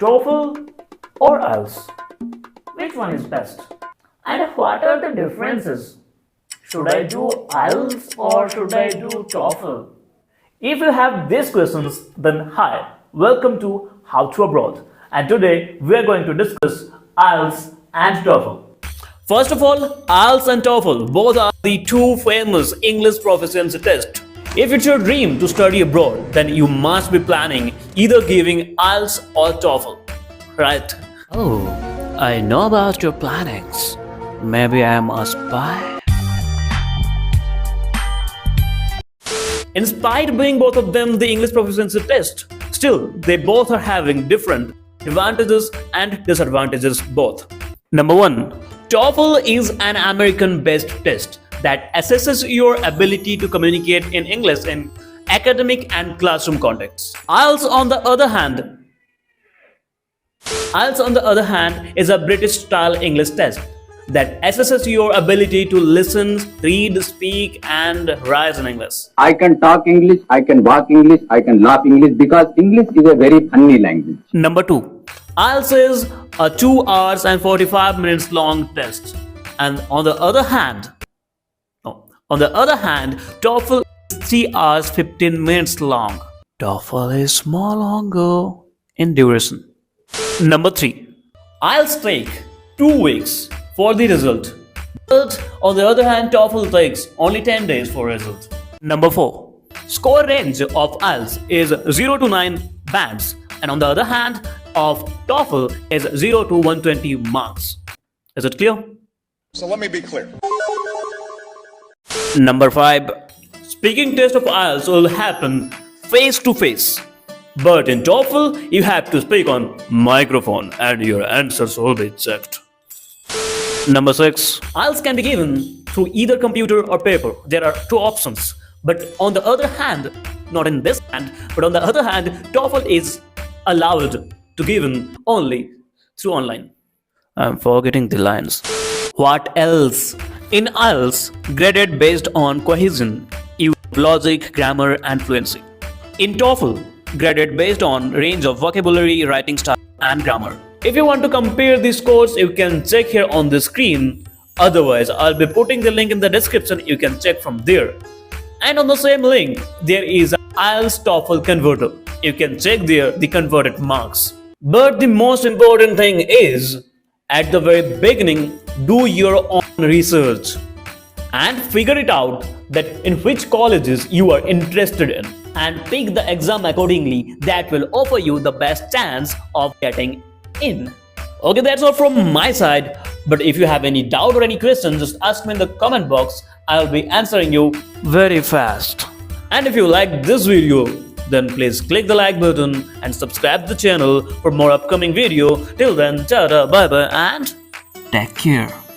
TOEFL or IELTS? Which one is best? And what are the differences? Should I do IELTS or should I do TOEFL? If you have these questions, then hi, welcome to How to Abroad. And today we are going to discuss IELTS and TOEFL. First of all, IELTS and TOEFL both are the two famous English proficiency tests. If it's your dream to study abroad, then you must be planning either giving IELTS or TOEFL, right? Oh, I know about your plannings. Maybe I'm a spy? In spite of being both of them the English proficiency test, still they both are having different advantages and disadvantages both. Number 1. TOEFL is an American-based test that assesses your ability to communicate in English in academic and classroom contexts. IELTS on the other hand is a British-style English test that assesses your ability to listen, read, speak, and write in English. I can talk English, I can walk English, I can laugh English because English is a very funny language. Number 2. IELTS is a 2 hours and 45 minutes long test. And on the other hand, TOEFL is 3 hours 15 minutes long. TOEFL is more longer in duration. Number 3. IELTS take 2 weeks for the result. But on the other hand, TOEFL takes only 10 days for result. Number 4. Score range of IELTS is 0 to 9 bands. And on the other hand, of TOEFL is 0 to 120 marks. Is it clear? So let me be clear. Number 5. Speaking test of IELTS will happen face to face. But in TOEFL, you have to speak on microphone and your answers will be checked. Number 6. IELTS can be given through either computer or paper. There are 2 options. But on the other hand, not in this hand, but on the other hand, TOEFL is allowed to given only through online. I'm forgetting the lines. What else? In IELTS, graded based on cohesion, logic, grammar, and fluency. In TOEFL, graded based on range of vocabulary, writing style, and grammar. If you want to compare these scores, you can check here on the screen. Otherwise, I'll be putting the link in the description. You can check from there. And on the same link, there is an IELTS TOEFL converter. You can check there the converted marks. But the most important thing is, at the very beginning, do your own research and figure it out that in which colleges you are interested in and pick the exam accordingly that will offer you the best chance of getting in. Okay, that's all from my side. But if you have any doubt or any question, just ask me in the comment box. I'll be answering you Very fast. and if you like this video, then please click the like button and subscribe the channel for more upcoming video. Till then, tada, bye bye and Take care.